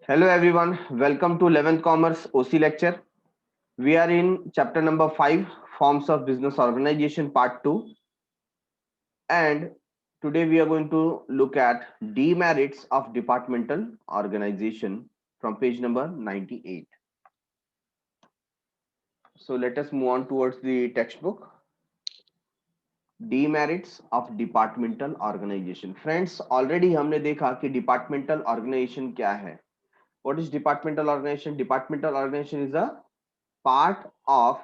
Hello everyone, welcome to 11th Commerce OC lecture. We are in chapter number 5, Forms of Business Organization Part 2, and today we are going to look at demerits of departmental organization from page number 98. So let us move on towards the textbook. Demerits of departmental organization. Friends, already हमने देखा कि departmental organization क्या है. What is departmental organization? Departmental organization is a part of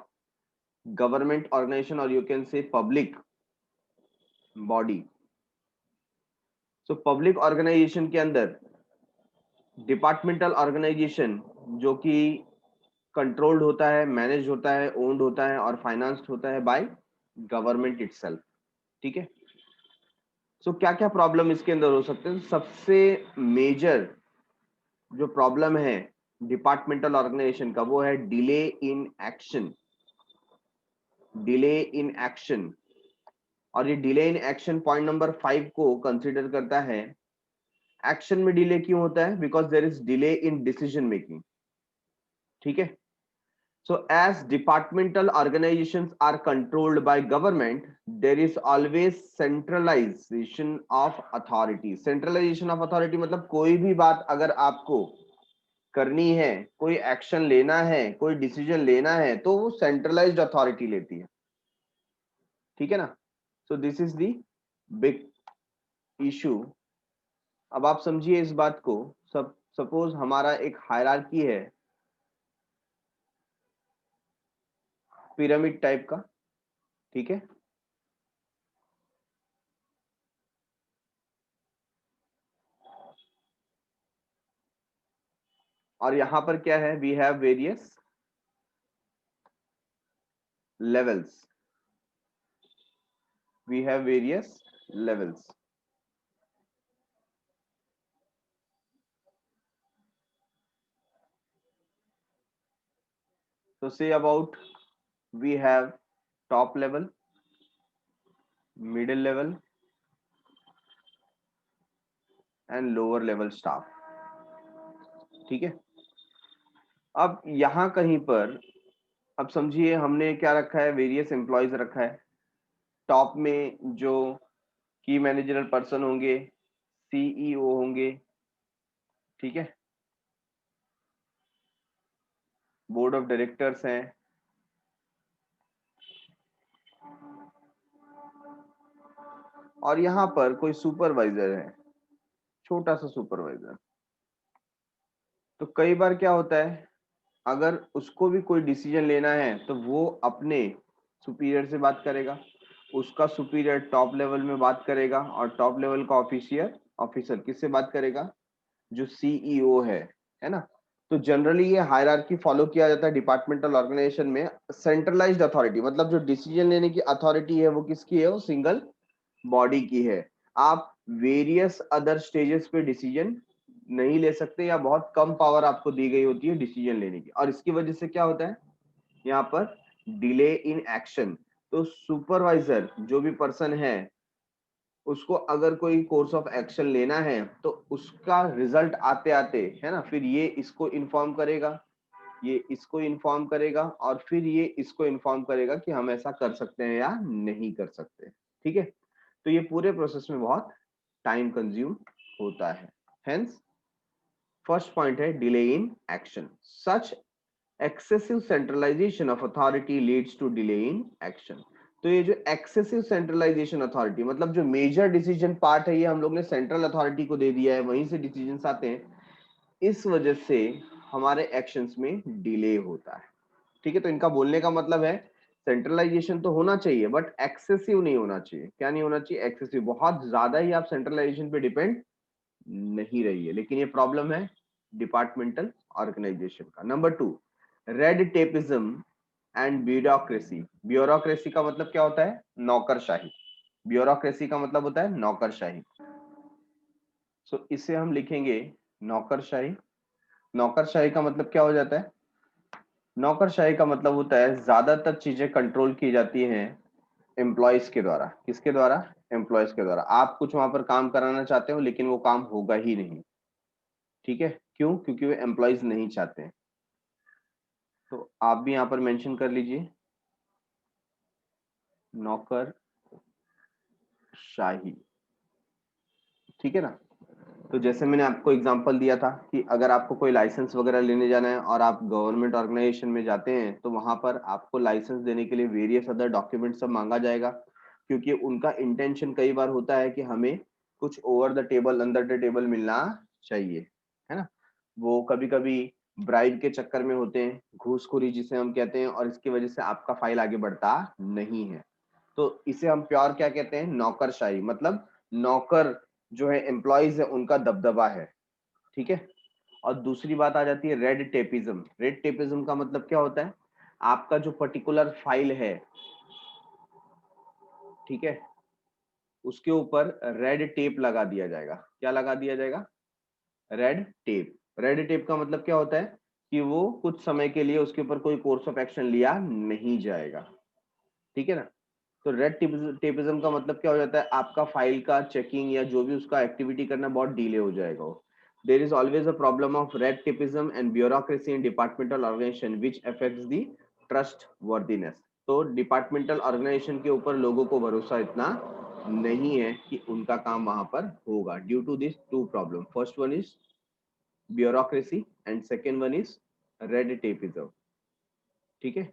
government organization or you can say public body. So public organization के अंदर departmental organization जो कि controlled होता है, managed होता है, owned होता है और financed होता है by government itself. ठीक है. So क्या क्या प्रॉब्लम इसके अंदर हो सकते हैं? सबसे मेजर जो प्रॉब्लम है डिपार्टमेंटल ऑर्गेनाइजेशन का वो है delay in action. Delay in action, और ये delay in action point number 5 को कंसीडर करता है. एक्शन में डिले क्यों होता है? Because there is delay in decision making. ठीक है. So as departmental organisations are controlled by government, there is always centralisation of authority. Centralisation of authority मतलब कोई भी बात अगर आपको करनी है, कोई एक्शन लेना है, कोई डिसीजन लेना है, तो वो सेंट्रलाइज्ड अथॉरिटी लेती है. ठीक है ना. सो this is the big issue. अब आप समझिए इस बात को. सपोज हमारा एक हायरार्की है पिरामिड टाइप का. ठीक है. और यहां पर क्या है? We have various levels. We have various levels. So say about we have top level, middle level and lower level staff. ठीक है. अब यहां कहीं पर अब समझिए हमने क्या रखा है? वेरियस एम्प्लॉयज रखा है. टॉप में जो की मैनेजरल पर्सन होंगे, सीईओ होंगे. ठीक है. बोर्ड ऑफ डायरेक्टर्स हैं. और यहां पर कोई सुपरवाइजर है, छोटा सा सुपरवाइजर. तो कई बार क्या होता है, अगर उसको भी कोई डिसीजन लेना है तो वो अपने सुपीरियर से बात करेगा, उसका सुपीरियर टॉप लेवल में बात करेगा, और टॉप लेवल का ऑफिसर किससे बात करेगा? जो सीईओ है ना. तो जनरली ये हायरार्की फॉलो किया जाता है डिपार्टमेंटल ऑर्गेनाइजेशन में. सेंट्रलाइज्ड अथॉरिटी मतलब जो डिसीजन लेने की अथॉरिटी है वो किसकी है? वो सिंगल बॉडी की है. आप वेरियस अदर स्टेजेस पे डिसीजन नहीं ले सकते, या बहुत कम पावर आपको दी गई होती है डिसीजन लेने की. और इसकी वजह से क्या होता है यहाँ पर? Delay in action. तो सुपरवाइजर जो भी पर्सन है उसको अगर कोई कोर्स ऑफ एक्शन लेना है तो उसका रिजल्ट आते आते है ना, फिर ये इसको इन्फॉर्म करेगा, ये इसको इन्फॉर्म करेगा, और फिर ये इसको इन्फॉर्म करेगा कि हम ऐसा कर सकते हैं या नहीं कर सकते. ठीक है. तो ये पूरे प्रोसेस में बहुत टाइम कंज्यूम होता है. हेंस फर्स्ट पॉइंट है delay in action. Such excessive centralisation of authority leads to delay in action. तो ये जो एक्सेसिव सेंट्रलाइजेशन अथॉरिटी मतलब जो मेजर डिसीजन पार्ट है ये हम लोग ने सेंट्रल अथॉरिटी को दे दिया है, वहीं से डिसीजंस आते हैं. इस वजह से हमारे एक्शंस में डिले होता है. ठीक है. तो इनका बोलने का मतलब है सेंट्रलाइजेशन तो होना चाहिए बट एक्सेसिव नहीं होना चाहिए. क्या नहीं होना चाहिए? एक्सेसिव. बहुत ज्यादा ही आप सेंट्रलाइजेशन पे डिपेंड नहीं रहिए. लेकिन ये प्रॉब्लम है डिपार्टमेंटल ऑर्गेनाइजेशन का. Number 2, red tapism and bureaucracy. Bureaucracy का मतलब क्या होता है? नौकरशाही. ब्यूरोक्रेसी का मतलब होता है नौकरशाही. सो इसे हम लिखेंगे नौकरशाही. नौकरशाही का मतलब क्या हो जाता है? नौकरशाही का मतलब होता है ज्यादातर चीजें कंट्रोल की जाती हैं एम्प्लॉयज के द्वारा. किसके द्वारा? एम्प्लॉयज के द्वारा. आप कुछ वहां पर काम कराना चाहते हो लेकिन वो काम होगा ही नहीं. ठीक है, क्यों? क्योंकि वे एम्प्लॉयज नहीं चाहते हैं। तो आप भी यहाँ पर मेंशन कर लीजिए नौकर शाही, ठीक है ना। तो जैसे मैंने आपको एग्जांपल दिया था कि अगर आपको कोई लाइसेंस वगैरह लेने जाना है और आप गवर्नमेंट ऑर्गेनाइजेशन में जाते हैं तो वहां पर आपको लाइसेंस देने के लिए वेरियस अदर डॉक्यूमेंट सब मांगा जाएगा, क्योंकि उनका इंटेंशन कई बार होता है कि हमें कुछ over the table under the table मिलना चाहिए, है ना। वो कभी कभी ब्राइब के चक्कर में होते हैं, घूसखोरी जिसे हम कहते हैं, और इसकी वजह से आपका फाइल आगे बढ़ता नहीं है। तो इसे हम प्योर क्या कहते हैं? नौकरशाही, मतलब नौकर जो है एम्प्लॉयज है उनका दबदबा है, ठीक है। और दूसरी बात आ जाती है रेड टेपिज्म। रेड टेपिज्म का मतलब क्या होता है? आपका जो पर्टिकुलर फाइल है, ठीक है, उसके ऊपर रेड टेप लगा दिया जाएगा। क्या लगा दिया जाएगा? Red tape. रेड टेप का मतलब क्या होता है कि वो कुछ समय के लिए उसके ऊपर कोई कोर्स ऑफ एक्शन लिया नहीं जाएगा, ठीक है ना। तो रेड टेपिज्म का मतलब क्या हो जाता है? आपका फाइल का चेकिंग या जो भी उसका एक्टिविटी करना बहुत डिले हो जाएगा। There is always a problem of red tapism and bureaucracy in departmental organisation which affects the trustworthiness. तो डिपार्टमेंटल ऑर्गेनाइजेशन के ऊपर लोगों को भरोसा इतना नहीं है कि उनका काम वहां पर होगा, due to this two problem. First one is bureaucracy and second one is red tapism, ठीक है।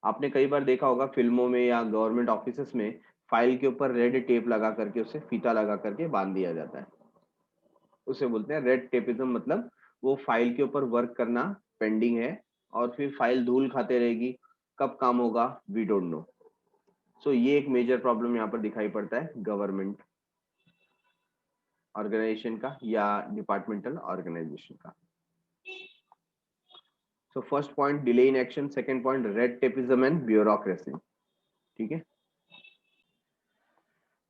आपने कई बार देखा होगा फिल्मों में या गवर्नमेंट ऑफिसेस में फाइल के ऊपर रेड टेप लगा करके उसे फीता लगा करके बांध दिया जाता है, उसे बोलते हैं रेड टेपिज्म। मतलब वो फाइल के ऊपर वर्क करना पेंडिंग है और फिर फाइल धूल खाते रहेगी, कब काम होगा वी डोंट नो। सो ये एक मेजर प्रॉब्लम यहाँ पर दिखाई पड़ता है गवर्नमेंट ऑर्गेनाइजेशन का या डिपार्टमेंटल ऑर्गेनाइजेशन का। So first point delay in action, second point red tapism and bureaucracy, ठीक है।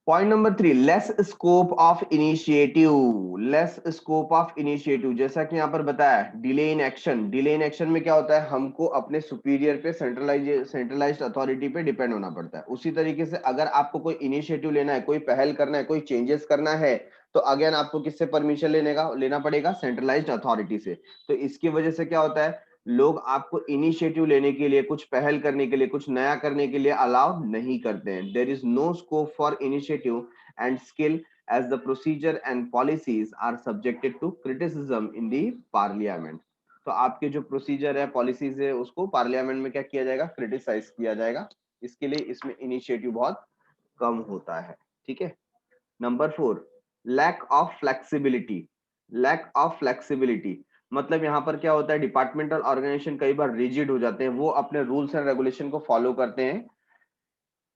Point number 3, less scope of initiative. Less scope of initiative, जैसा कि यहाँ पर बताया delay in action. Delay in action में क्या होता है? हमको अपने सुपीरियर पे सेंट्रलाइज्ड अथॉरिटी पे डिपेंड होना पड़ता है। उसी तरीके से अगर आपको कोई इनिशिएटिव लेना है, कोई पहल करना है, कोई चेंजेस करना है, तो अगेन आपको किससे परमिशन लेना पड़ेगा? सेंट्रलाइज्ड अथॉरिटी से। तो इसकी वजह से क्या होता है? लोग आपको इनिशिएटिव लेने के लिए, कुछ पहल करने के लिए, कुछ नया करने के लिए अलाउ नहीं करते हैं। There is no scope for initiative and skill as the procedure and policies are subjected to criticism in the parliament। तो आपके जो प्रोसीजर है, पॉलिसीज है, उसको पार्लियामेंट में क्या किया जाएगा? क्रिटिसाइज किया जाएगा। इसके लिए इसमें इनिशिएटिव बहुत कम होता है, ठीक है। Number 4, lack of flexibility. Lack of flexibility मतलब यहाँ पर क्या होता है? डिपार्टमेंटल ऑर्गेनाइजेशन कई बार रिजिड हो जाते हैं, वो अपने रूल्स एंड रेगुलेशन को फॉलो करते हैं,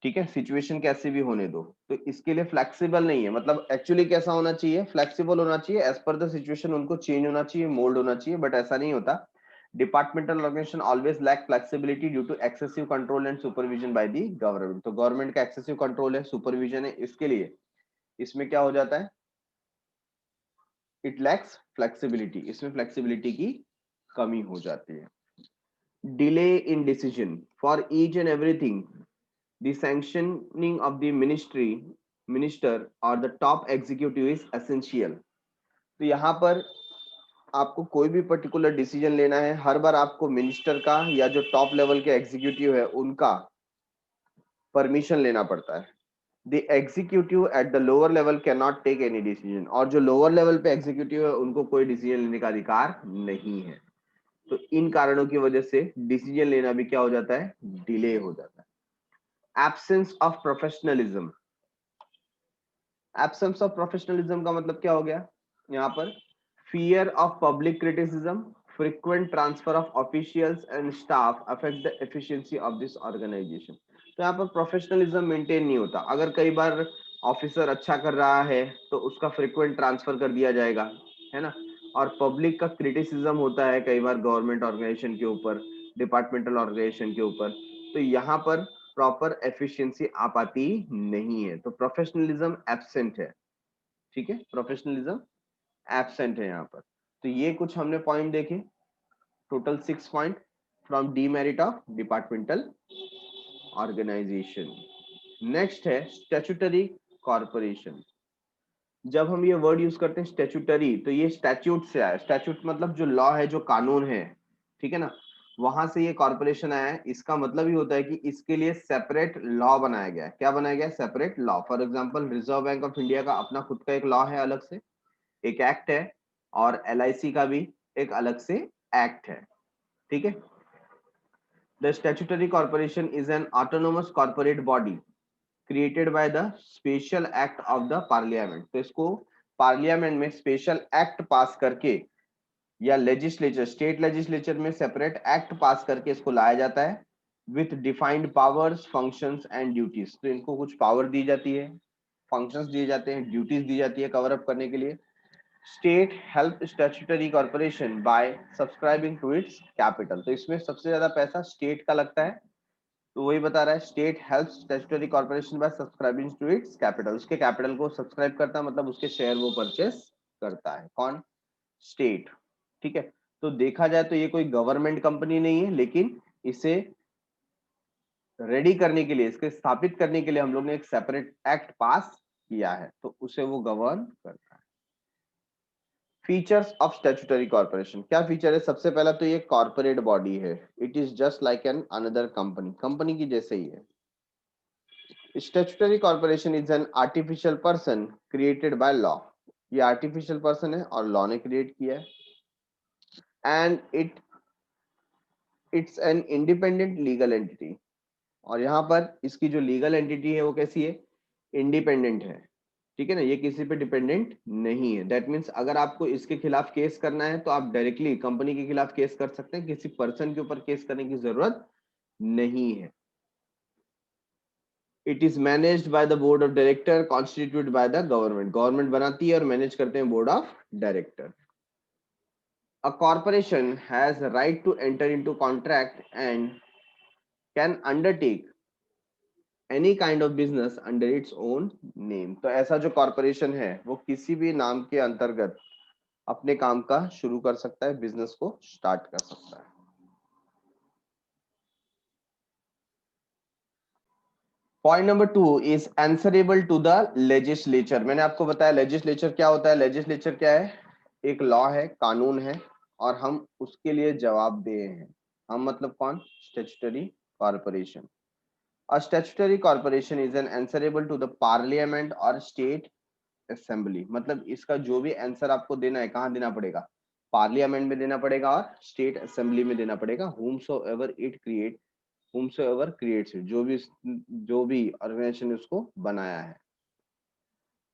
ठीक है, सिचुएशन कैसी भी होने दो। तो इसके लिए फ्लेक्सिबल नहीं है। मतलब एक्चुअली कैसा होना चाहिए? फ्लेक्सिबल होना चाहिए, एज पर द सिचुएशन उनको चेंज होना चाहिए, मोल्ड होना चाहिए, बट ऐसा नहीं होता। Departmental organisation always lack flexibility due to excessive control and supervision by the government. तो गवर्नमेंट का एक्सेसिव कंट्रोल है, सुपरविजन है, इसके लिए इसमें क्या हो जाता है? इट लैक्स फ्लेक्सिबिलिटी, इसमें फ्लेक्सिबिलिटी की कमी हो जाती है। Delay in decision for each and everything, the sanctioning of the minister or the top executive is essential। तो यहाँ पर आपको कोई भी पर्टिकुलर डिसीजन लेना है, हर बार आपको मिनिस्टर का या जो टॉप लेवल के एग्जीक्यूटिव है उनका परमिशन लेना पड़ता है। The executive at the lower level can not take any decision. और जो लोअर लेवल पे एग्जीक्यूटिव है उनको कोई डिसीजन लेने का अधिकार नहीं है। तो इन कारणों की वजह से डिसीजन लेना भी क्या हो जाता है? डिले हो जाता है। Absence of professionalism. Absence of professionalism का मतलब क्या हो गया यहाँ पर? Fear of public criticism, frequent transfer of officials and staff affect the efficiency of this organisation. तो यहाँ पर प्रोफेशनलिज्म मेंटेन नहीं होता। अगर कई बार ऑफिसर अच्छा कर रहा है तो उसका फ्रीक्वेंट ट्रांसफर कर दिया जाएगा, है ना। और पब्लिक का क्रिटिसिज्म होता है कई बार गवर्नमेंट ऑर्गेनाइजेशन के ऊपर, डिपार्टमेंटल ऑर्गेनाइजेशन के ऊपर। तो यहाँ पर प्रॉपर एफिशिएंसी आ पाती नहीं है। तो प्रोफेशनलिज्म एब्सेंट है, ठीक है, प्रोफेशनलिज्म एब्सेंट है यहाँ पर। तो ये कुछ हमने पॉइंट देखे, total 6 point from demerit of departmental organisation. Next है स्टैट्यूटरी कॉर्पोरेशन। जब हम ये वर्ड यूज करते हैं स्टैट्यूटरी, तो ये स्टैट्यूट से आया। स्टैट्यूट मतलब जो लॉ है, जो कानून है, ठीक है ना, वहां से ये कॉर्पोरेशन आया है। इसका मतलब ही होता है कि इसके लिए सेपरेट लॉ बनाया गया है। क्या बनाया गया है? Separate law. For example reserve bank of India का अपना खुद का एक लॉ है, अलग से एक एक्ट है, और एलआईसी का भी एक अलग से एक्ट है, ठीक है। The statutory corporation is an autonomous corporate body created by the special act of the parliament. तो इसको पार्लियामेंट में स्पेशल एक्ट पास करके, या लेजिस्लेचर, स्टेट लेजिस्लेचर में सेपरेट एक्ट पास करके इसको लाया जाता है, with defined powers, functions and duties. तो इनको कुछ पावर दी जाती है, फंक्शंस दिए जाते हैं, ड्यूटीज दी जाती है कवर अप करने के लिए। State help statutory corporation by subscribing to its capital. तो इसमें सबसे ज्यादा पैसा स्टेट का लगता है, तो वही बता रहा है, state help statutory corporation by subscribing to its capital. उसके कैपिटल को सब्सक्राइब करता है, मतलब उसके शेयर वो परचेस करता है। कौन? स्टेट, ठीक है। तो देखा जाए तो ये कोई गवर्नमेंट कंपनी नहीं है, लेकिन इसे रेडी करने के लिए, इसके स्थापित करने के लिए हम लोग ने एक सेपरेट एक्ट पास किया है, तो उसे वो गवर्न करता है। फीचर्स ऑफ स्टैट्यूटरी कॉर्पोरेशन, क्या फीचर है? सबसे पहला तो ये कॉर्पोरेट बॉडी है, it is just like an another company, company की जैसे ही है। Statutory corporation is an artificial person created by law. ये आर्टिफिशियल पर्सन है और लॉ ने क्रिएट किया है। And it's an independent legal entity. और यहाँ पर इसकी जो लीगल एंटिटी है वो कैसी है? इंडिपेंडेंट है, ठीक है ना, ये किसी पे डिपेंडेंट नहीं है। दैट मीन्स अगर आपको इसके खिलाफ केस करना है तो आप डायरेक्टली कंपनी के खिलाफ केस कर सकते हैं, किसी पर्सन के ऊपर केस करने की जरूरत नहीं है। It is managed by the board of director constituted by the government. Government बनाती है और मैनेज करते हैं board of director. A corporation has right to enter into contract and can undertake any kind of business under its own name. तो ऐसा जो corporation है वो किसी भी नाम के अंतर्गत अपने काम का शुरू कर सकता है, बिजनेस को स्टार्ट कर सकता है। Point number 2 is answerable to the legislature. मैंने आपको बताया लेजिस्लेचर क्या होता है। लेजिस्लेचर क्या है? एक लॉ है, कानून है, और हम उसके लिए जवाबदेह हैं। हम मतलब कौन? Statutory corporation. A statutory corporation is an answerable to the parliament or state assembly। मतलब इसका जो भी आंसर आपको देना है, कहाँ देना पड़ेगा? पार्लियामेंट में देना पड़ेगा और स्टेट असेंबली में देना पड़ेगा। whomsoever it create, whomsoever creates it, जो भी ऑर्गेनाइजेशन ने उसको बनाया है।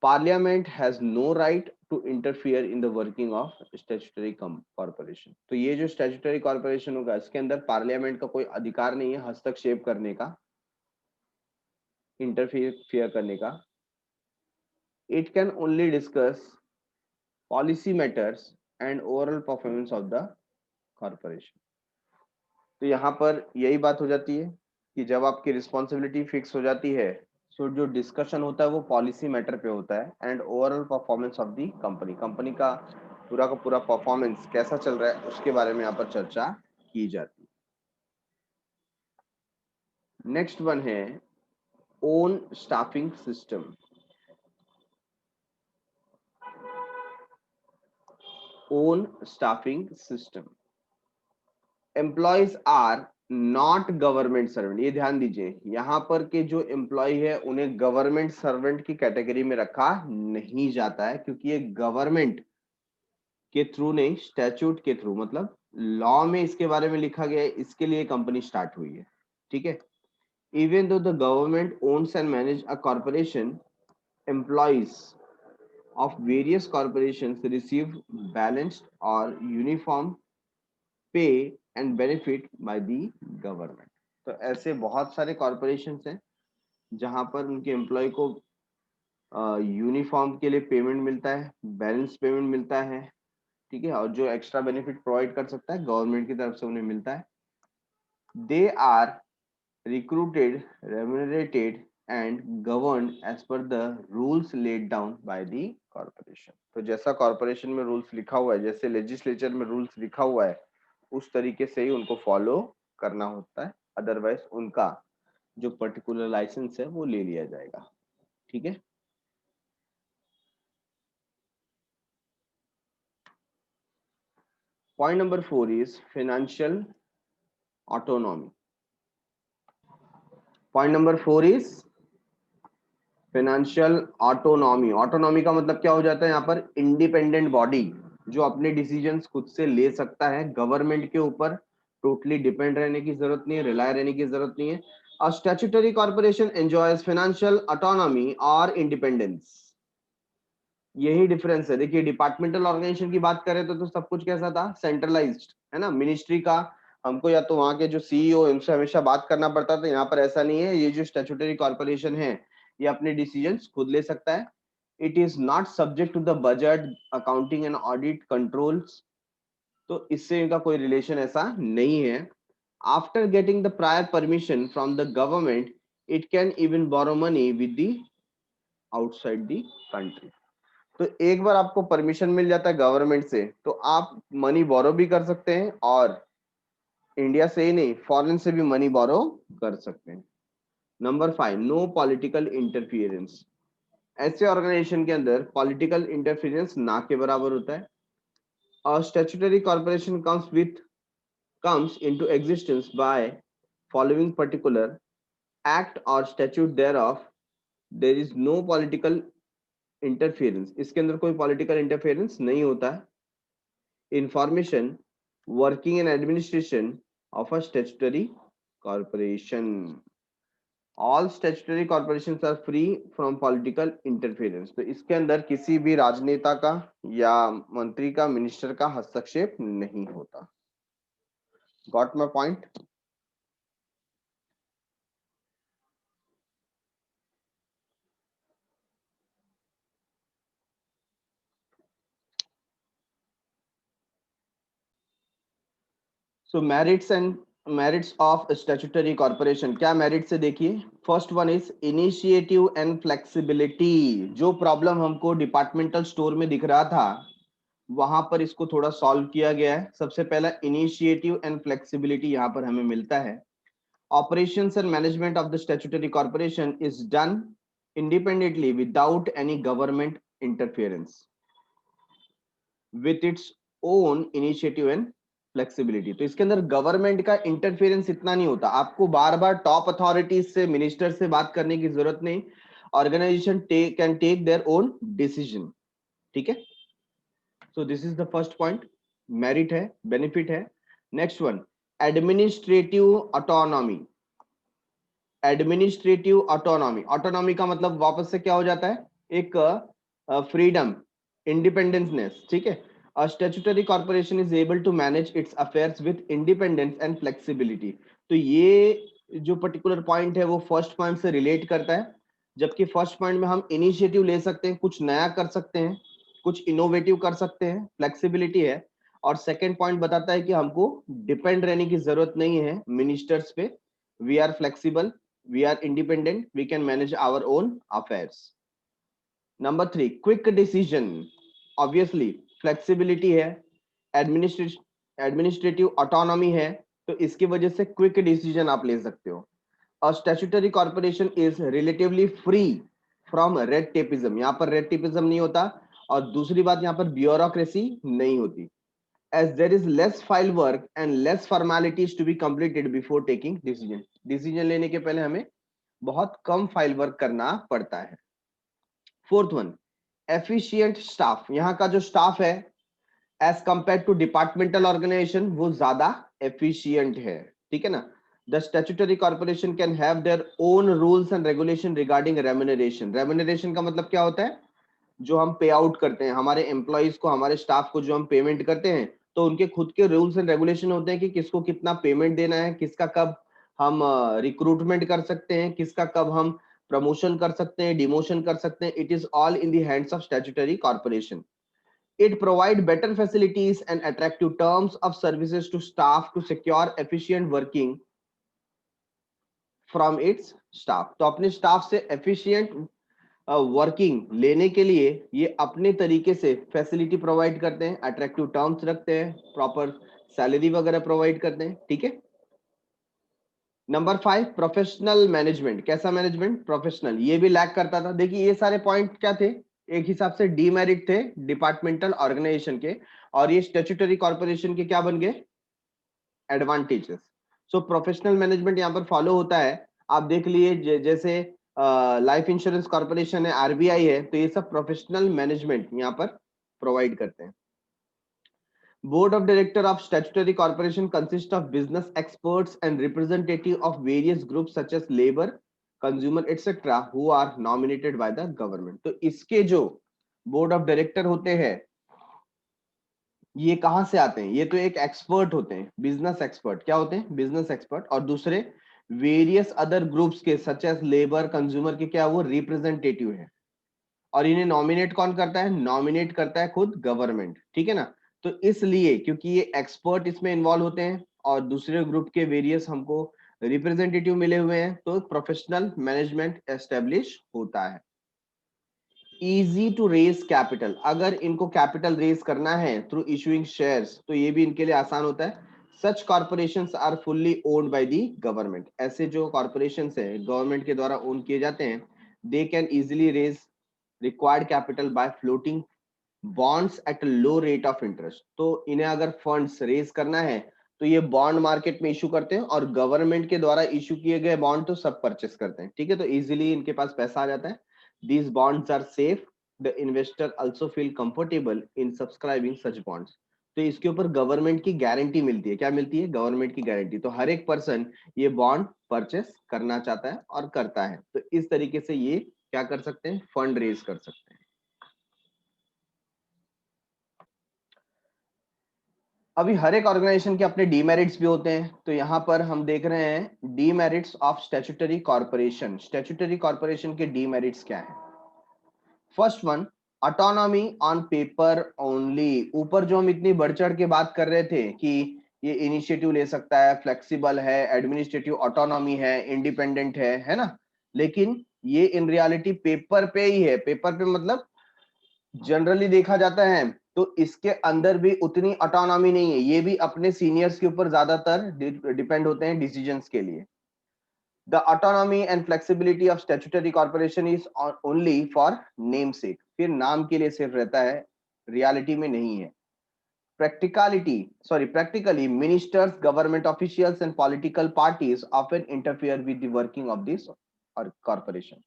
Parliament has no right to interfere in the working of statutory corporation. तो ये जो स्टैट्यूटरी कॉर्पोरेशन होगा, इसके अंदर पार्लियामेंट का कोई अधिकार नहीं है हस्तक्षेप करने का, इंटरफियर करने का। It can only discuss policy matters and overall performance of the corporation। तो यहाँ पर यही बात हो जाती है कि जब आपकी रिस्पॉन्सिबिलिटी फिक्स हो जाती है, तो जो डिस्कशन होता है वो पॉलिसी मैटर पे होता है, and overall performance of the company, company का पूरा परफॉर्मेंस कैसा चल रहा है उसके बारे में यहाँ पर चर्चा की जाती है। नेक्स्ट वन है own staffing system. Own staffing system. Employees are not government servant. ये ध्यान दीजिए, यहाँ पर के जो एम्प्लॉय है उन्हें गवर्नमेंट सर्वेंट की कैटेगरी में रखा नहीं जाता है, क्योंकि ये गवर्नमेंट के थ्रू नहीं, स्टैट्यूट के थ्रू, मतलब लॉ में इसके बारे में लिखा गया है, इसके लिए कंपनी स्टार्ट हुई है, ठीक है। Even though the government owns and manage a corporation, employees of various corporations receive balanced or uniform pay and benefit by the government. तो ऐसे बहुत सारे कॉरपोरेशन हैं जहां पर उनके एम्प्लॉय को यूनिफॉर्म के लिए पेमेंट मिलता है, बैलेंस पेमेंट मिलता है, ठीक है, और जो एक्स्ट्रा बेनिफिट प्रोवाइड कर सकता है गवर्नमेंट की तरफ से उन्हें मिलता है। They are recruited, remunerated and governed as per the rules laid down by the corporation. तो जैसा कॉर्पोरेशन में रूल्स लिखा हुआ है, जैसे लेजिस्लेचर में रूल्स लिखा हुआ है, उस तरीके से ही उनको फॉलो करना होता है, अदरवाइज उनका जो पर्टिकुलर लाइसेंस है वो ले लिया जाएगा, ठीक है। Point number 4 is financial autonomy. Point number 4 is financial autonomy. Autonomy का मतलब क्या हो जाता है यहाँ पर? इंडिपेंडेंट बॉडी जो अपने डिसीजंस खुद से ले सकता है, गवर्नमेंट के ऊपर टोटली डिपेंड रहने की जरूरत नहीं है, रिलाय रहने की जरूरत नहीं है. A statutory corporation enjoys financial autonomy और इंडिपेंडेंस. यही डिफरेंस है. देखिए डिपार्टमेंटल ऑर्गेनाइजेशन की बात करें तो सब कुछ कैसा था? सेंट्रलाइज्ड है ना. मिनिस्ट्री का हमको या तो वहां के जो सीईओ इनसे हमेशा बात करना पड़ता था. यहाँ पर ऐसा नहीं है. ये जो स्टैट्यूटरी कॉर्पोरेशन है ये अपने डिसीजंस खुद ले सकता है. It is not subject to the budget, accounting and audit controls. तो इससे इनका कोई रिलेशन ऐसा नहीं है. After getting the prior permission from the government it can even borrow money with the outside the country. तो एक बार आपको परमिशन मिल जाता है गवर्नमेंट से तो आप मनी बोरो भी कर सकते हैं और इंडिया से ही नहीं फॉरेन से भी मनी बोरो कर सकते हैं. Number 5, no political interference. ऐसे ऑर्गेनाइजेशन के अंदर पॉलिटिकल इंटरफियरेंस ना के बराबर होता है. A statutory corporation comes into existence by following particular act or statute thereof. There is no political interference. इसके अंदर कोई पॉलिटिकल इंटरफेरेंस नहीं होता है. Information, working and administration of a statutory corporation. All statutory corporations are free from political interference. तो इसके अंदर किसी भी राजनेता का या मंत्री का, मिनिस्टर का हस्तक्षेप नहीं होता. Got my point? So merits of statutory corporation. क्या merits है देखिए. First one is initiative and flexibility. जो प्रॉब्लम हमको डिपार्टमेंटल स्टोर में दिख रहा था वहां पर इसको थोड़ा सॉल्व किया गया है. सबसे पहला इनिशिएटिव एंड फ्लेक्सिबिलिटी यहाँ पर हमें मिलता है. Operations and management of the statutory corporation is done independently without any government interference with its own initiative and flexibility. तो इसके अंदर गवर्नमेंट का इंटरफेरेंस इतना नहीं होता. आपको बार बार टॉप अथॉरिटीज से, मिनिस्टर से बात करने की जरूरत नहीं. Organisation can take their own decision. ठीक है. So this is the first point. Merit है, बेनिफिट है. Next one, administrative autonomy. Administrative autonomy. Autonomy का मतलब वापस से क्या हो जाता है? एक फ्रीडम, इंडिपेंडेंसनेस. ठीक है. A statutory corporation is able to manage its affairs with independence and flexibility. तो ये जो पर्टिकुलर पॉइंट है वो फर्स्ट पॉइंट से रिलेट करता है. जबकि फर्स्ट पॉइंट में हम इनिशिएटिव ले सकते हैं, कुछ नया कर सकते हैं, कुछ इनोवेटिव कर सकते हैं, फ्लेक्सिबिलिटी है. और सेकंड पॉइंट बताता है कि हमको डिपेंड रहने की जरूरत नहीं है मिनिस्टर्स पे. We are flexible, we are independent, we can manage our own affairs. Number 3, quick decision. Obviously flexibility है, एडमिनिस्ट्रेटिव ऑटोनॉमी है, तो इसकी वजह से क्विक डिसीजन आप ले सकते हो. अ statutory corporation is relatively free from red tapism. यहाँ पर रेड टेपिज्म नहीं होता. और दूसरी बात, यहाँ पर ब्यूरोक्रेसी नहीं होती. As there is less file work and less formalities to be completed before taking decision. Decision लेने के पहले हमें बहुत कम फाइल वर्क करना पड़ता है. Fourth one, efficient staff. यहाँ का जो स्टाफ है as compare to departmental organisation वो ज्यादा एफिशिएंट है. ठीक है ना. The statutory corporation can have their own rules and regulation regarding remuneration. Remuneration का मतलब क्या होता है? जो हम पे आउट करते हैं हमारे एम्प्लॉइज को, हमारे स्टाफ को जो हम पेमेंट करते हैं, तो उनके खुद के रूल्स एंड रेगुलेशन होते हैं कि किसको कितना पेमेंट देना है, किसका कब हम रिक्रूटमेंट कर सकते हैं, किसका कब हम प्रमोशन कर सकते हैं, डिमोशन कर सकते हैं. It is all in the hands of statutory corporation. It provide better facilities and attractive terms of services to staff to secure efficient working from its staff. तो अपने स्टाफ से efficient वर्किंग लेने के लिए ये अपने तरीके से फैसिलिटी प्रोवाइड करते हैं, अट्रैक्टिव टर्म्स रखते हैं, प्रॉपर सैलरी वगैरह प्रोवाइड करते हैं. ठीक है. Number 5, professional management. कैसा मैनेजमेंट? प्रोफेशनल. ये भी लैक करता था. देखिए ये सारे पॉइंट क्या थे? एक हिसाब से डीमेरिट थे डिपार्टमेंटल ऑर्गेनाइजेशन के, और ये स्टैट्यूटरी कॉर्पोरेशन के क्या बन गए, एडवांटेजेस। सो प्रोफेशनल मैनेजमेंट यहाँ पर फॉलो होता है। आप देख लिए जैसे लाइफ इंश्योरेंस कॉर्पोरेशन है, आरबीआई है, तो ये सब प्रोफेशनल मैनेजमेंट यहाँ पर प्रोवाइड करते हैं। Board of Director of Statutory Corporation consists of business experts and representative of various groups such as labor, consumer, etc. who are nominated by the government. तो इसके जो board of director होते हैं ये कहाँ से आते हैं, ये तो एक एक्सपर्ट होते हैं, बिजनेस एक्सपर्ट। क्या होते हैं, बिजनेस एक्सपर्ट। और दूसरे वेरियस अदर ग्रुप्स के सच एज लेबर, कंज्यूमर के क्या, वो रिप्रेजेंटेटिव है। और इन्हें नॉमिनेट कौन करता है, नॉमिनेट करता है खुद गवर्नमेंट, ठीक है ना। तो इसलिए क्योंकि ये एक्सपर्ट इसमें इन्वॉल्व होते हैं और दूसरे ग्रुप के वेरियस हमको रिप्रेजेंटेटिव मिले हुए हैं, तो प्रोफेशनल मैनेजमेंट एस्टेब्लिश होता है। इजी टू रेज कैपिटल, अगर इनको कैपिटल रेज करना है थ्रू इशूइंग शेयर्स तो ये भी इनके लिए आसान होता है। Such corporations are fully owned by the government, ऐसे जो कॉर्पोरेशंस है गवर्नमेंट के द्वारा ओन किए जाते हैं, they can easily raise required capital by floating bonds at low rate of interest. तो इन्हें अगर फंड्स रेज करना है तो ये बॉन्ड मार्केट में इशू करते हैं, और गवर्नमेंट के द्वारा इशू किए गए बॉन्ड तो सब परचेस करते हैं, ठीक है। तो इजीली इनके पास पैसा आ जाता है। These bonds are safe, the investor also feel comfortable in subscribing such bonds. तो इसके ऊपर गवर्नमेंट की गारंटी मिलती है। क्या मिलती है, गवर्नमेंट की गारंटी। तो हर एक पर्सन ये बॉन्ड परचेस करना चाहता है और करता है। तो इस तरीके से ये क्या कर सकते हैं, फंड रेज कर सकते हैं। अभी हर एक ऑर्गेनाइजेशन के अपने डीमेरिट्स भी होते हैं, तो यहां पर हम देख रहे हैं demerits of statutory corporation. Statutory corporation के डीमेरिट्स क्या है। First one, autonomy on paper only. ऊपर जो हम इतनी बढ़ चढ़ के बात कर रहे थे कि ये इनिशिएटिव ले सकता है, फ्लेक्सिबल है, एडमिनिस्ट्रेटिव ऑटोनॉमी है, इंडिपेंडेंट है ना, लेकिन ये इन रियलिटी पेपर पे ही है। पेपर पे मतलब जनरली देखा जाता है तो इसके अंदर भी उतनी ऑटोनॉमी नहीं है, ये भी अपने सीनियर्स के ऊपर ज्यादातर डिपेंड होते हैं डिसीजंस के लिए। The autonomy and flexibility of statutory corporation is only for name सेक, फिर नाम के लिए सिर्फ रहता है, रियलिटी में नहीं है। Practically, ministers, government officials, and political parties often interfere with the working of this corporation.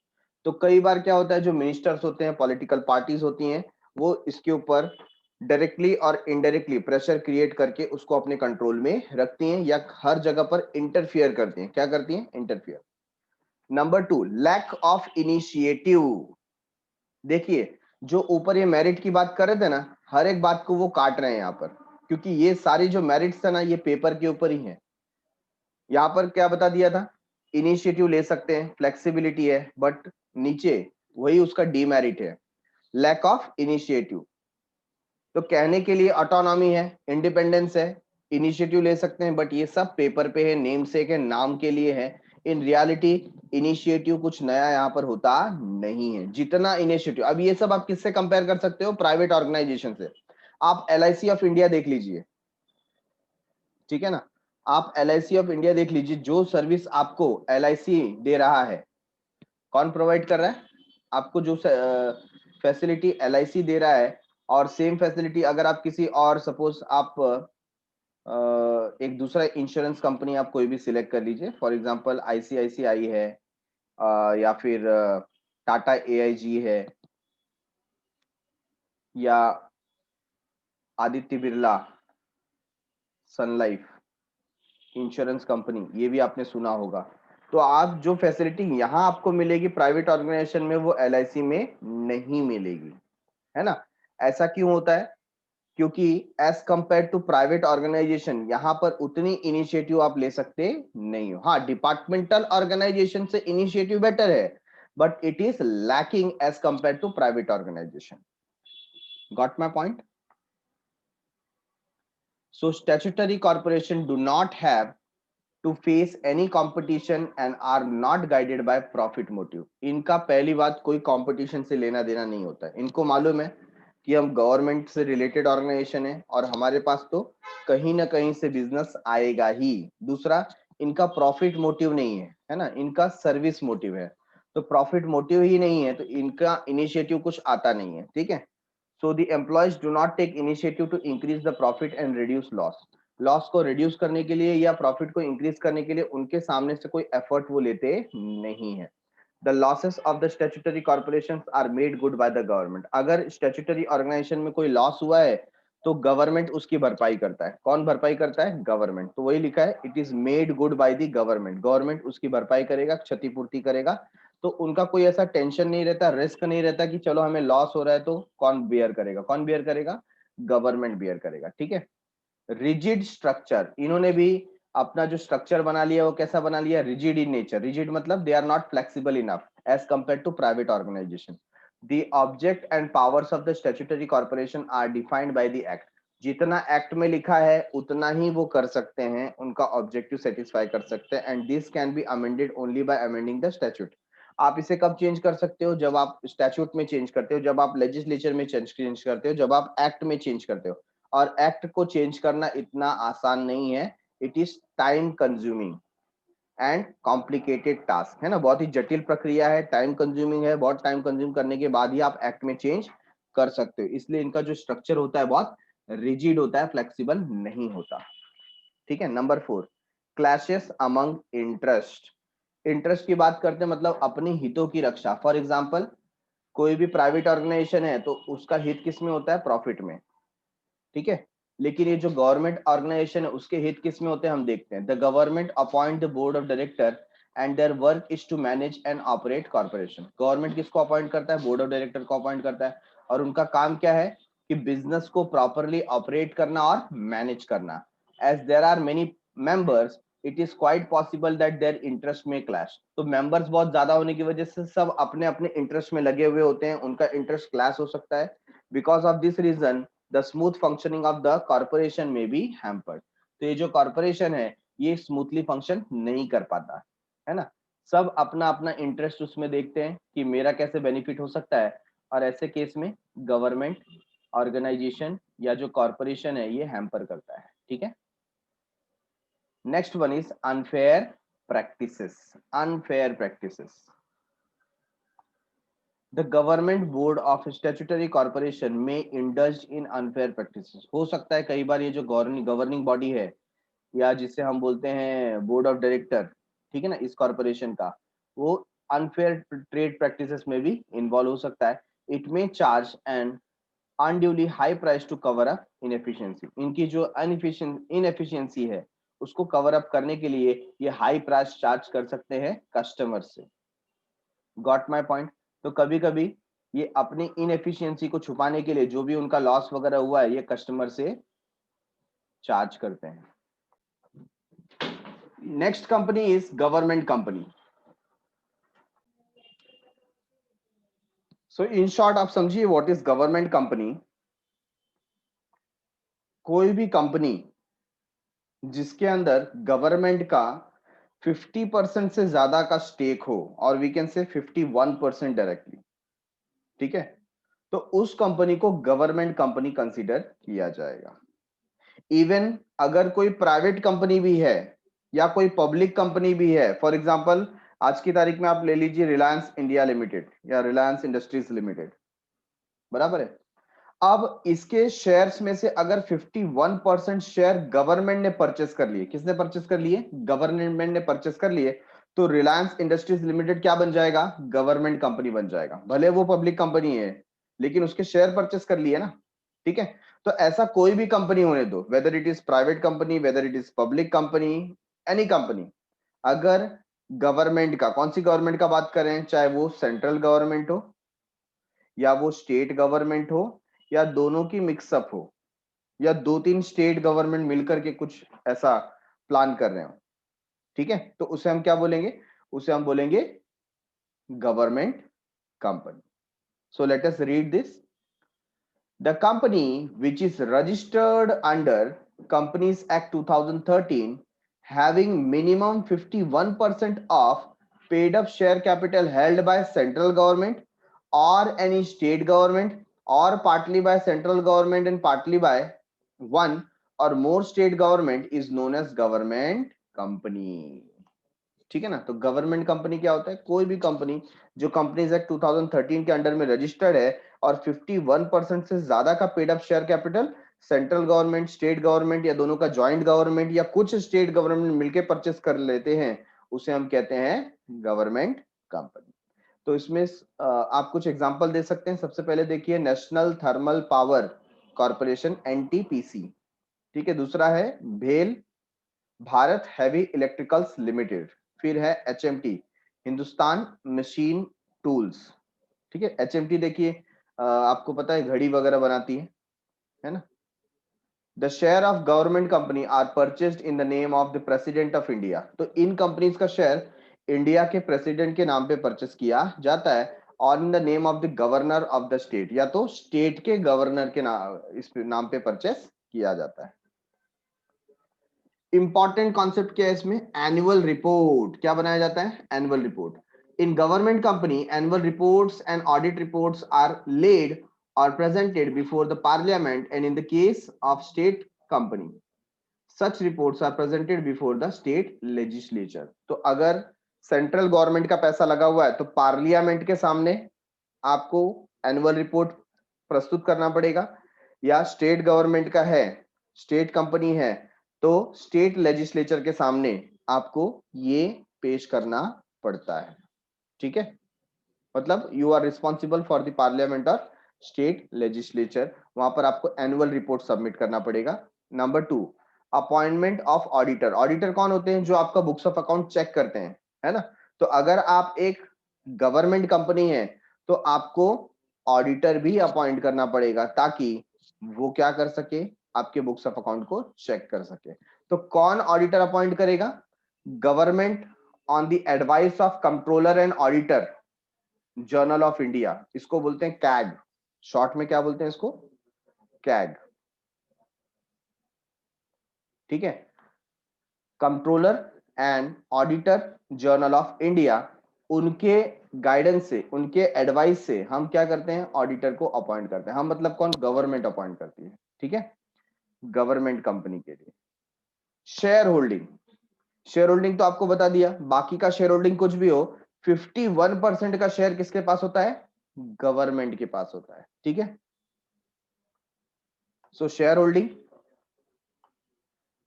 तो कई बार क्या होता है, जो मिनिस्टर्स होते हैं, पॉलिटिकल पार्टीज होती हैं, वो इसके ऊपर डायरेक्टली और इनडायरेक्टली प्रेशर क्रिएट करके उसको अपने कंट्रोल में रखती हैं या हर जगह पर इंटरफियर करती हैं। क्या करती हैं, interfere. Number 2, lack of initiative. देखिए जो ऊपर ये मेरिट की बात कर रहे थे ना, हर एक बात को वो काट रहे हैं यहाँ पर, क्योंकि ये सारी जो मेरिट्स था ना ये पेपर के ऊपर ही है। यहाँ पर क्या बता दिया था, इनिशिएटिव ले सकते हैं, फ्लेक्सिबिलिटी है, बट नीचे वही उसका डीमेरिट है, लैक ऑफ इनिशिएटिव। तो कहने के लिए ऑटोनॉमी है, इंडिपेंडेंस है, इनिशिएटिव ले सकते हैं, बट ये सब पेपर पे है, नेम सेक है, नाम के लिए है। इन रियलिटी इनिशिएटिव कुछ नया यहाँ पर होता नहीं है। जितना इनिशिएटिव, अब ये सब आप किससे कंपेयर कर सकते हो, प्राइवेट ऑर्गेनाइजेशन से। आप LIC ऑफ इंडिया देख लीजिए, ठीक है ना, आप LIC ऑफ इंडिया देख लीजिए, जो सर्विस आपको LIC दे रहा है, कौन प्रोवाइड कर रहा है आपको, जो फैसिलिटी LIC दे रहा है, और सेम फैसिलिटी अगर आप किसी और, सपोज आप एक दूसरा इंश्योरेंस कंपनी आप कोई भी सिलेक्ट कर लीजिए, फॉर एग्जांपल ICICI है, या फिर टाटा AIG है, या आदित्य बिरला सन लाइफ इंश्योरेंस कंपनी, ये भी आपने सुना होगा। तो आप जो फैसिलिटी यहाँ आपको मिलेगी प्राइवेट ऑर्गेनाइजेशन में, वो LIC में नहीं मिलेगी, है ना। ऐसा क्यों होता है, क्योंकि as compare to private organisation यहाँ पर उतनी इनिशिएटिव आप ले सकते नहीं हो। हाँ, डिपार्टमेंटल ऑर्गेनाइजेशन से इनिशिएटिव बेटर है, but it is lacking as compare to private organisation. Got my point. So statutory corporation do not have to face any competition and are not guided by profit motive. इनका पहली बात कोई competition से लेना देना नहीं होता है। इनको मालूम है कि हम गवर्नमेंट से रिलेटेड ऑर्गेनाइजेशन है और हमारे पास तो कहीं ना कहीं से बिजनेस आएगा ही। दूसरा, इनका प्रॉफिट मोटिव नहीं है, है ना, इनका सर्विस मोटिव है। तो प्रॉफिट मोटिव ही नहीं है तो इनका इनिशिएटिव कुछ आता नहीं है, ठीक है। So the employees do not take initiative to increase the profit and reduce loss. Loss को रिड्यूस करने के लिए या प्रॉफिट को इंक्रीज करने के लिए उनके सामने से कोई एफर्ट वो लेते नहीं है। The losses of the statutory corporations are made good by the government। अगर स्टैट्यूटरी ऑर्गेनाइजेशन में कोई लॉस हुआ है तो गवर्नमेंट उसकी भरपाई करता है। कौन भरपाई करता है? गवर्नमेंट। तो वही लिखा है, it is made good bye the government. Government उसकी भरपाई करेगा, क्षतिपूर्ति करेगा। तो उनका कोई ऐसा टेंशन नहीं रहता, रिस्क नहीं रहता कि चलो हमें लॉस हो रहा है तो कौन बियर करेगा? कौन बियर करेगा? गवर्नमेंट बियर करेगा, ठीक है। रिजिड स्ट्रक्चर, इन्होंने भी अपना जो स्ट्रक्चर बना लिया वो कैसा बना लिया? Rigid in nature. रिजिड मतलब they are not flexible enough as compare to private organisation. The object and powers of the statutory corporation are defined by the act. जितना एक्ट में लिखा है उतना ही वो कर सकते हैं, उनका ऑब्जेक्टिव सेटिस्फाई कर सकते हैं। And this can be amended only by amending the statute. आप इसे कब चेंज कर सकते हो? जब आप स्टैट्यूट में चेंज करते हो, जब आप लेजिस्लेचर में चेंज करते हो, जब आप एक्ट में चेंज करते हो। और एक्ट को चेंज करना इतना आसान नहीं है, it is time consuming and complicated task, है ना। बहुत ही जटिल प्रक्रिया है, टाइम कंज्यूमिंग है। बहुत टाइम कंज्यूम करने के बाद ही आप एक्ट में चेंज कर सकते हो। इसलिए इनका जो स्ट्रक्चर होता है बहुत रिजिड होता है, फ्लेक्सिबल नहीं होता, ठीक है। Number 4, clashes among interest. Interest की बात करते हैं, मतलब अपने हितों की रक्षा। फॉर एग्जाम्पल, कोई भी प्राइवेट ऑर्गेनाइजेशन है तो उसका हित किस में होता है? प्रॉफिट में, ठीक है। लेकिन ये जो गवर्नमेंट ऑर्गेनाइजेशन है उसके हित किस में होते हैं? हम देखते हैं। The government appoint the board of director and their work is to manage and operate corporation. Government किसको अपॉइंट करता है? बोर्ड ऑफ डायरेक्टर को अपॉइंट करता है। और उनका काम क्या है? कि बिजनेस को प्रॉपरली ऑपरेट करना और मैनेज करना। As there are many members, it is quite possible that their interest में क्लैश। तो मेंबर्स बहुत ज्यादा होने की वजह से सब अपने अपने इंटरेस्ट में लगे हुए होते हैं, उनका इंटरेस्ट क्लैश हो सकता है। Because of this reason the smooth functioning of the corporation may be hampered। तो ये जो कॉर्पोरेशन है ये स्मूथली फंक्शन नहीं कर पाता है ना। सब अपना अपना इंटरेस्ट उसमें देखते हैं कि मेरा कैसे बेनिफिट हो सकता है, और ऐसे केस में गवर्नमेंट ऑर्गेनाइजेशन या जो कॉर्पोरेशन है ये हैम्पर करता है, ठीक है। Next one is unfair practices. Unfair practices. The government board of statutory corporation may indulge in unfair practices। हो सकता है कई बार ये जो गवर्निंग बॉडी है या जिसे हम बोलते हैं बोर्ड ऑफ डायरेक्टर, ठीक है ना, इस कॉर्पोरेशन का, वो अनफेयर ट्रेड प्रैक्टिसेस में भी इन्वॉल्व हो सकता है। It may charge and unduly high price to cover up inefficiency. इनकी जो इनएफिशिएंसी है उसको कवर अप करने के लिए ये हाई प्राइस चार्ज कर सकते हैं कस्टमर से। Got my point. तो कभी कभी ये अपनी इनएफिशिएंसी को छुपाने के लिए जो भी उनका लॉस वगैरह हुआ है ये कस्टमर से चार्ज करते हैं। Next company is government company. So in short आप समझिए व्हाट इज गवर्नमेंट कंपनी। कोई भी कंपनी जिसके अंदर गवर्नमेंट का 50% से ज्यादा का स्टेक हो, और वी कैन से 51% डायरेक्टली, ठीक है, तो उस कंपनी को गवर्नमेंट कंपनी कंसीडर किया जाएगा। इवन अगर कोई प्राइवेट कंपनी भी है या कोई पब्लिक कंपनी भी है, फॉर एग्जांपल आज की तारीख में आप ले लीजिए रिलायंस इंडिया लिमिटेड या रिलायंस इंडस्ट्रीज लिमिटेड, बराबर है। अब इसके शेयर्स में से अगर 51% शेयर गवर्नमेंट ने परचेस कर लिए, किसने परचेस कर लिए? गवर्नमेंट ने परचेस कर लिए, तो रिलायंस इंडस्ट्रीज लिमिटेड क्या बन जाएगा? गवर्नमेंट कंपनी बन जाएगा। भले वो पब्लिक कंपनी है लेकिन उसके शेयर परचेस कर लिए ना, ठीक है। तो ऐसा कोई भी कंपनी होने दो, whether it is private company, whether it is public company, any company, अगर गवर्नमेंट का, कौन सी गवर्नमेंट का बात करें, चाहे वो सेंट्रल गवर्नमेंट हो या वो स्टेट गवर्नमेंट हो या दोनों की मिक्सअप हो या 2-3 स्टेट गवर्नमेंट मिलकर के कुछ ऐसा प्लान कर रहे हो, ठीक है, तो उसे हम क्या बोलेंगे? उसे हम बोलेंगे government company. So let us read this. The company, which is registered under Companies Act 2013, having minimum 51% of paid up share capital held by central government or any state government, or partly by central government and partly by one or more state government, is known as government company, ठीक है ना। तो government company क्या होता है, कोई भी company जो कंपनीज एक्ट 2013 के अंडर में रजिस्टर्ड है और 51% से ज्यादा का paid up share capital central government, state government या दोनों का ज्वाइंट गवर्नमेंट या कुछ स्टेट गवर्नमेंट मिलकर परचेस कर लेते हैं, उसे हम कहते हैं गवर्नमेंट कंपनी। तो इसमें आप कुछ एग्जांपल दे सकते हैं। सबसे पहले देखिए national thermal power corporation, NTPC, ठीक है। दूसरा है भेल, भारत हैवी इलेक्ट्रिकल्स लिमिटेड। फिर है एचएमटी, हिंदुस्तान मशीन टूल्स, ठीक है। एचएमटी देखिए आपको पता है घड़ी वगैरह बनाती है ना। The share of government company are purchased in the name of the president of India. तो इन कंपनीज का शेयर इंडिया के प्रेसिडेंट के नाम पे परचेस किया जाता है, और in the name of the governor of the state, या तो स्टेट के गवर्नर के इस नाम पे परचेस किया जाता है। इंपॉर्टेंट कॉन्सेप्ट क्या है इसमें, एनुअल रिपोर्ट क्या बनाया जाता है, annual report. In government company annual reports and audit reports are laid or presented before the parliament, and in the case of state company such reports are presented before the state legislature। तो अगर central government का पैसा लगा हुआ है तो parliament के सामने आपको एनुअल रिपोर्ट प्रस्तुत करना पड़ेगा, या स्टेट गवर्नमेंट का है, स्टेट कंपनी है, तो स्टेट लेजिस्लेचर के सामने आपको ये पेश करना पड़ता है, ठीक है। मतलब you are responsible for the parliament और स्टेट लेजिस्लेचर, वहां पर आपको एनुअल रिपोर्ट सबमिट करना पड़ेगा। Number 2, appointment of auditor. Auditor कौन होते हैं, जो आपका बुक्स ऑफ अकाउंट चेक करते हैं, है ना। तो अगर आप एक गवर्नमेंट कंपनी है तो आपको ऑडिटर भी अपॉइंट करना पड़ेगा, ताकि वो क्या कर सके, आपके बुक्स ऑफ अकाउंट को चेक कर सके। तो कौन ऑडिटर अपॉइंट करेगा, government on the advice of controller and auditor journal of India, इसको बोलते हैं कैग, शॉर्ट में क्या बोलते हैं इसको, कैग, ठीक है। Controller and auditor journal of India, उनके गाइडेंस से, उनके एडवाइस से हम क्या करते हैं, ऑडिटर को अपॉइंट करते हैं। हम मतलब कौन, गवर्नमेंट अपॉइंट करती है, ठीक है, गवर्नमेंट कंपनी के लिए। शेयर होल्डिंग, शेयर होल्डिंग तो आपको बता दिया, बाकी का शेयर होल्डिंग कुछ भी हो, 51% का शेयर किसके पास होता है, गवर्नमेंट के पास होता है, ठीक है। सो share holding,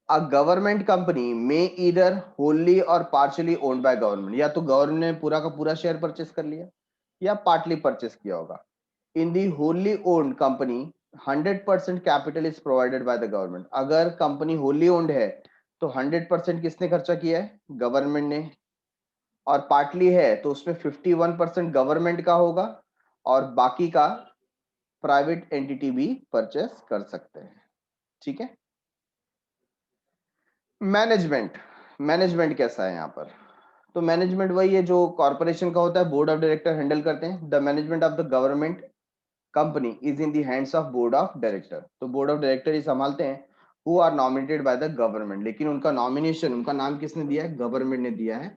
a government company may either wholly or partially owned by government, या तो गवर्नमेंट ने पूरा का पूरा शेयर परचेस कर लिया या पार्टली परचेस किया होगा। In the wholly owned company 100% capital is provided by the government. अगर कंपनी होली ओन्ड है तो 100% किसने खर्चा किया है, गवर्नमेंट ने, और पार्टली है तो उसमें 51% गवर्नमेंट का होगा और बाकी का प्राइवेट एंटिटी भी परचेस कर सकते हैं, ठीक है। मैनेजमेंट, मैनेजमेंट कैसा है यहाँ पर, तो मैनेजमेंट वही है जो कॉर्पोरेशन का होता है, बोर्ड ऑफ डायरेक्टर हैंडल करते हैं। The management of the government company is in the hands of board of director. तो बोर्ड ऑफ डायरेक्टर ही संभालते हैं, who are nominated by the government, लेकिन उनका नॉमिनेशन, उनका नाम किसने दिया है, गवर्नमेंट ने दिया है।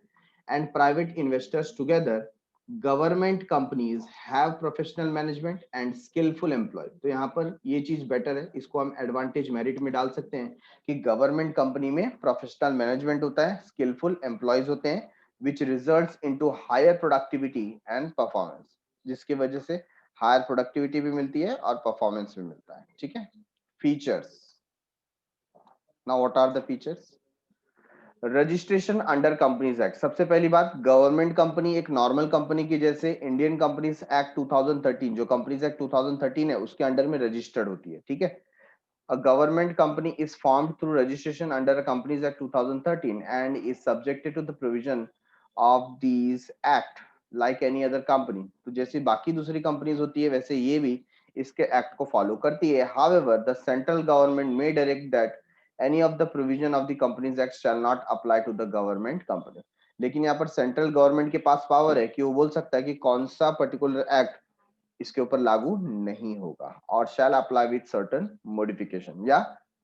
And private investors together, government companies have professional management and skilful employee. तो यहाँ पर ये चीज बेटर है, इसको हम एडवांटेज मेरिट में डाल सकते हैं कि गवर्नमेंट कंपनी में प्रोफेशनल मैनेजमेंट होता है, स्किलफुल एम्प्लॉयज होते हैं, which results into higher productivity and performance, जिसकी वजह से हायर प्रोडक्टिविटी भी मिलती है और परफॉर्मेंस भी मिलता है, ठीक है। Features, now what are the features, registration under companies act. सबसे पहली बात, गवर्नमेंट कंपनी एक नॉर्मल कंपनी की जैसे इंडियन कंपनीज एक्ट 2013, जो कंपनीज एक्ट 2013 है उसके अंडर में रजिस्टर्ड होती है, ठीक है। A government company is formed through registration under a Companies Act 2013 and is subjected to the provision of these act like any other company। तो जैसे बाकी दूसरी कंपनीज होती है वैसे ये भी इसके एक्ट को फॉलो करती है। However, the central government may direct that any of the provision of the Companies Act shall not apply to the government company। लेकिन यहाँ पर सेंट्रल गवर्नमेंट के पास पावर है कि वो बोल सकता है कि कौन सा पर्टिकुलर एक्ट इसके ऊपर लागू नहीं होगा, और shall apply with certain modification, या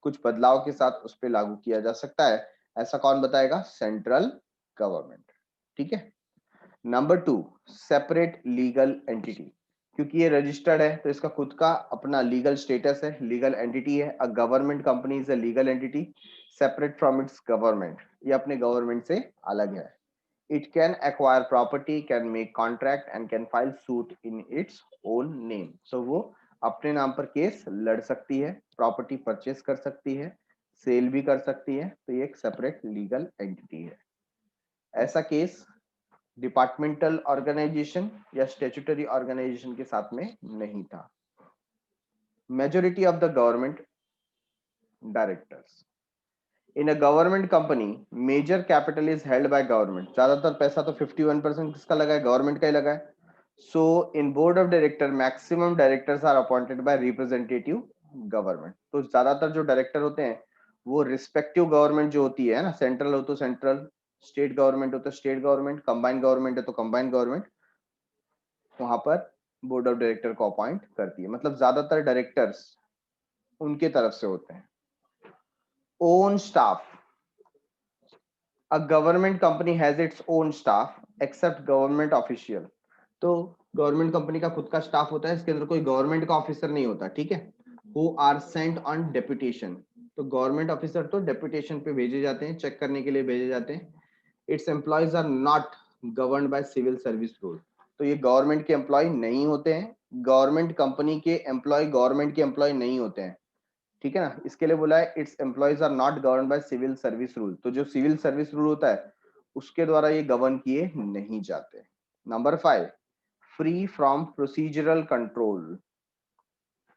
कुछ बदलाव के साथ उस पर लागू किया जा सकता है। ऐसा कौन बताएगा, सेंट्रल गवर्नमेंट, ठीक है। नंबर 2, सेपरेट लीगल एंटिटी, क्योंकि ये रजिस्टर्ड है तो इसका खुद का अपना लीगल स्टेटस है, लीगल एंटिटी है। अ government company is a legal entity separate from its government, ये अपने गवर्नमेंट से अलग है। It can acquire property, can make contract and can file suit in its own name. So वो अपने नाम पर केस लड़ सकती है, प्रॉपर्टी परचेस कर सकती है, सेल भी कर सकती है, तो ये एक सेपरेट लीगल एंटिटी है. ऐसा केस डिपार्टमेंटल ऑर्गेनाइजेशन या स्टैट्यूटरी ऑर्गेनाइजेशन के साथ में नहीं था. Majority of the government directors in a government company, major capital is held by government. ज्यादातर पैसा तो 51% किसका लगा है? गवर्नमेंट का ही लगा है. So in board of director maximum directors are appointed by representative government. तो ज्यादातर जो डायरेक्टर होते हैं वो रिस्पेक्टिव गवर्नमेंट जो होती है ना, सेंट्रल हो तो सेंट्रल, स्टेट गवर्नमेंट हो तो स्टेट गवर्नमेंट, कंबाइंड गवर्नमेंट है तो कंबाइंड गवर्नमेंट, वहां पर बोर्ड ऑफ डायरेक्टर को अपॉइंट करती है. मतलब ज्यादातर डायरेक्टर्स उनके तरफ से होते हैं. Own staff, a government company has its own staff except government official. तो गवर्नमेंट कंपनी का खुद का स्टाफ होता है, इसके अंदर कोई गवर्नमेंट का ऑफिसर नहीं होता. ठीक है. who are sent on deputation. तो गवर्नमेंट ऑफिसर तो डेपुटेशन पे भेजे जाते हैं, चेक करने के लिए भेजे जाते हैं. Its employees are not governed by civil service rule. तो ये गवर्नमेंट के एम्प्लॉय नहीं होते हैं, गवर्नमेंट कंपनी के एम्प्लॉय गवर्नमेंट के एम्प्लॉय नहीं होते हैं. ठीक है ना. इसके लिए बोला है its employees are not govern by civil service rule. तो जो सिविल सर्विस रूल होता है उसके द्वारा ये गवर्न किए नहीं जाते. Number 5, free from procedural control.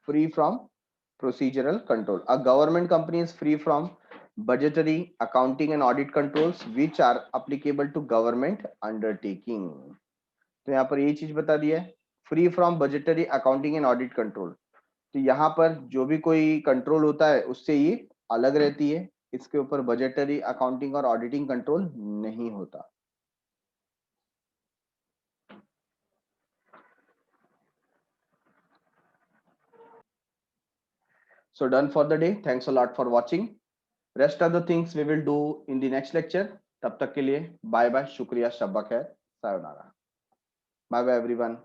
Free from procedural control. A government company is free from budgetary, accounting and audit controls which are applicable to government undertaking. तो यहाँ पर ये चीज बता दिया है, free from budgetary, accounting and audit control. तो यहाँ पर जो भी कोई कंट्रोल होता है उससे ये अलग रहती है. इसके ऊपर बजटरी, अकाउंटिंग और ऑडिटिंग कंट्रोल नहीं होता. So done for the day. Thanks a lot for watching. Rest of the things we will do in the next lecture. तब तक के लिए बाय बाय, शुक्रिया, शब्बा खैर, सायोनारा. Bye bye everyone.